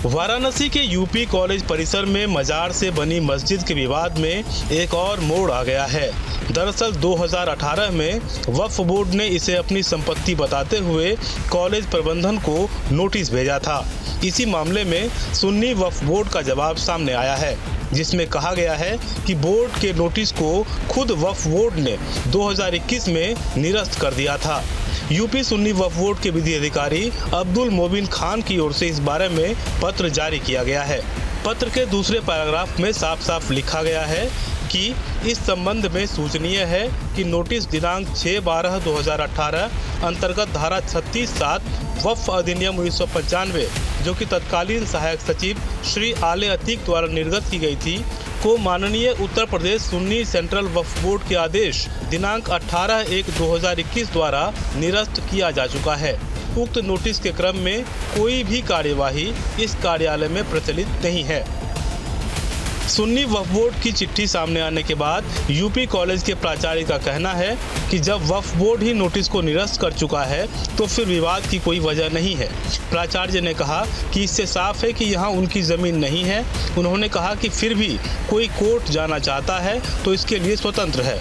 वाराणसी के UP college परिसर में मजार से बनी मस्जिद के विवाद में एक और मोड़ आ गया है। दरअसल 2018 में वक्फ बोर्ड ने इसे अपनी संपत्ति बताते हुए कॉलेज प्रबंधन को नोटिस भेजा था। इसी मामले में सुन्नी वक्फ बोर्ड का जवाब सामने आया है, जिसमें कहा गया है कि बोर्ड के नोटिस को खुद वक्फ बोर्ड ने 2021 में निरस्त कर दिया था। यूपी सुन्नी वक्फ बोर्ड के विधि अधिकारी अब्दुल मोबिन खान की ओर से इस बारे में पत्र जारी किया गया है। पत्र के दूसरे पैराग्राफ में साफ साफ लिखा गया है कि इस संबंध में सूचनीय है कि नोटिस दिनांक 6/12/2018 अंतर्गत धारा 36(7) वक्फ अधिनियम 1995 जो कि तत्कालीन सहायक सचिव श्री आले अतीक द्वारा निर्गत की गई थी को माननीय उत्तर प्रदेश सुन्नी सेंट्रल वक्फ बोर्ड के आदेश दिनांक 18/1/2021 द्वारा निरस्त किया जा चुका है। उक्त नोटिस के क्रम में कोई भी कार्यवाही इस कार्यालय में प्रचलित नहीं है। सुन्नी वक्फ बोर्ड की चिट्ठी सामने आने के बाद यूपी कॉलेज के प्राचार्य का कहना है कि जब वक्फ बोर्ड ही नोटिस को निरस्त कर चुका है तो फिर विवाद की कोई वजह नहीं है। प्राचार्य ने कहा कि इससे साफ है कि यहाँ उनकी ज़मीन नहीं है। उन्होंने कहा कि फिर भी कोई कोर्ट जाना चाहता है तो इसके लिए स्वतंत्र है।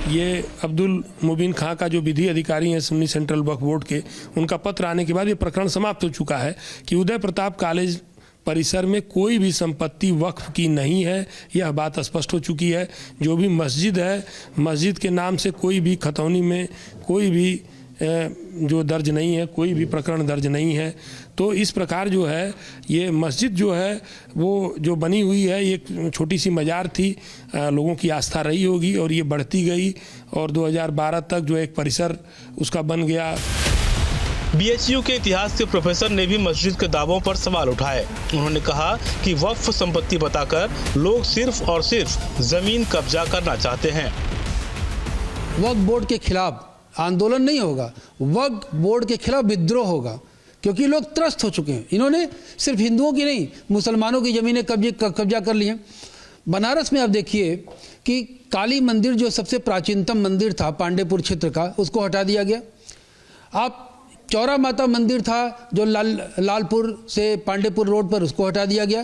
ये अब्दुल मुबीन खां का जो विधि अधिकारी हैं सुन्नी सेंट्रल वक्फ बोर्ड के, उनका पत्र आने के बाद ये प्रकरण समाप्त हो चुका है कि उदय प्रताप कॉलेज परिसर में कोई भी संपत्ति वक्फ की नहीं है। यह बात स्पष्ट हो चुकी है। जो भी मस्जिद है, मस्जिद के नाम से कोई भी खतौनी में कोई भी जो दर्ज नहीं है, कोई भी प्रकरण दर्ज नहीं है। तो इस प्रकार जो है ये मस्जिद जो है वो जो बनी हुई है, एक छोटी सी मजार थी, लोगों की आस्था रही होगी और ये बढ़ती गई और 2012 तक जो एक परिसर उसका बन गया। बीएचयू के इतिहास के प्रोफेसर ने भी मस्जिद के दावों पर सवाल उठाए। उन्होंने कहा कि वक्फ संपत्ति बताकर लोग सिर्फ और सिर्फ जमीन कब्जा करना चाहते हैं। वक्फ बोर्ड के खिलाफ आंदोलन नहीं होगा, वक्फ बोर्ड के खिलाफ विद्रोह होगा, क्योंकि लोग त्रस्त हो चुके हैं। इन्होंने सिर्फ हिंदुओं की नहीं, मुसलमानों की ज़मीनें कब्जा कर ली हैं। बनारस में आप देखिए कि काली मंदिर जो सबसे प्राचीनतम मंदिर था पांडेपुर क्षेत्र का, उसको हटा दिया गया। आप चौरा माता मंदिर था जो लालपुर से पांडेपुर रोड पर, उसको हटा दिया गया।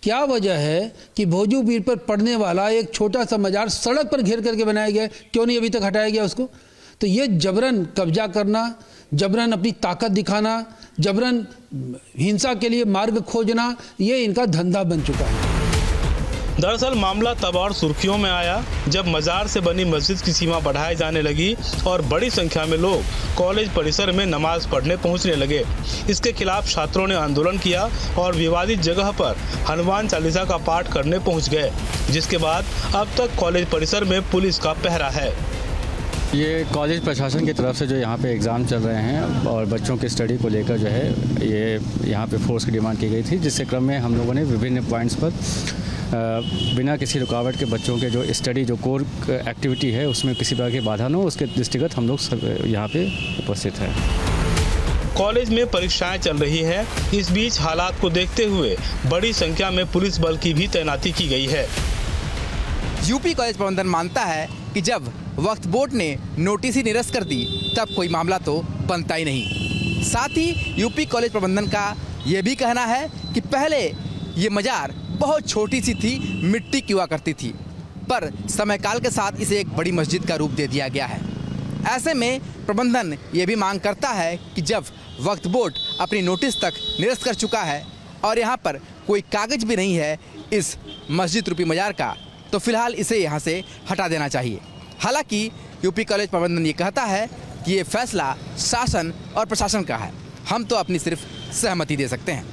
क्या वजह है कि भोजू पीर पर पड़ने वाला एक छोटा सा मजार सड़क पर घेर करके बनाया गया, क्यों नहीं अभी तक हटाया गया उसको? तो ये जबरन कब्जा करना, जबरन अपनी ताकत दिखाना, जबरन हिंसा के लिए मार्ग खोजना, ये इनका धंधा बन चुका है। दरअसल मामला तब और सुर्खियों में आया जब मजार से बनी मस्जिद की सीमा बढ़ाई जाने लगी और बड़ी संख्या में लोग कॉलेज परिसर में नमाज पढ़ने पहुंचने लगे। इसके खिलाफ छात्रों ने आंदोलन किया और विवादित जगह पर हनुमान चालीसा का पाठ करने पहुंच गए, जिसके बाद अब तक कॉलेज परिसर में पुलिस का पहरा है। ये कॉलेज प्रशासन की तरफ से जो यहाँ पे एग्ज़ाम चल रहे हैं और बच्चों की स्टडी को लेकर जो है ये यहाँ पे फोर्स की डिमांड की गई थी, जिसके क्रम में हम लोगों ने विभिन्न पॉइंट्स पर बिना किसी रुकावट के बच्चों के जो स्टडी जो कोर एक्टिविटी है उसमें किसी प्रकार की बाधा न हो, उसके दृष्टिगत हम लोग यहाँ पे उपस्थित हैं। कॉलेज में परीक्षाएं चल रही हैं। इस बीच हालात को देखते हुए बड़ी संख्या में पुलिस बल की भी तैनाती की गई है। यूपी कॉलेज प्रबंधन मानता है कि जब वक्फ बोर्ड ने नोटिस ही निरस्त कर दी तब कोई मामला तो बनता ही नहीं। साथ ही यूपी कॉलेज प्रबंधन का ये भी कहना है कि पहले ये मजार बहुत छोटी सी थी, मिट्टी की हुआ करती थी, पर समय काल के साथ इसे एक बड़ी मस्जिद का रूप दे दिया गया है। ऐसे में प्रबंधन ये भी मांग करता है कि जब वक्फ बोर्ड अपनी नोटिस तक निरस्त कर चुका है और यहाँ पर कोई कागज भी नहीं है इस मस्जिद रूपी मजार का, तो फिलहाल इसे यहाँ से हटा देना चाहिए। हालांकि यूपी कॉलेज प्रबंधन ये कहता है कि ये फैसला शासन और प्रशासन का है, हम तो अपनी सिर्फ सहमति दे सकते हैं।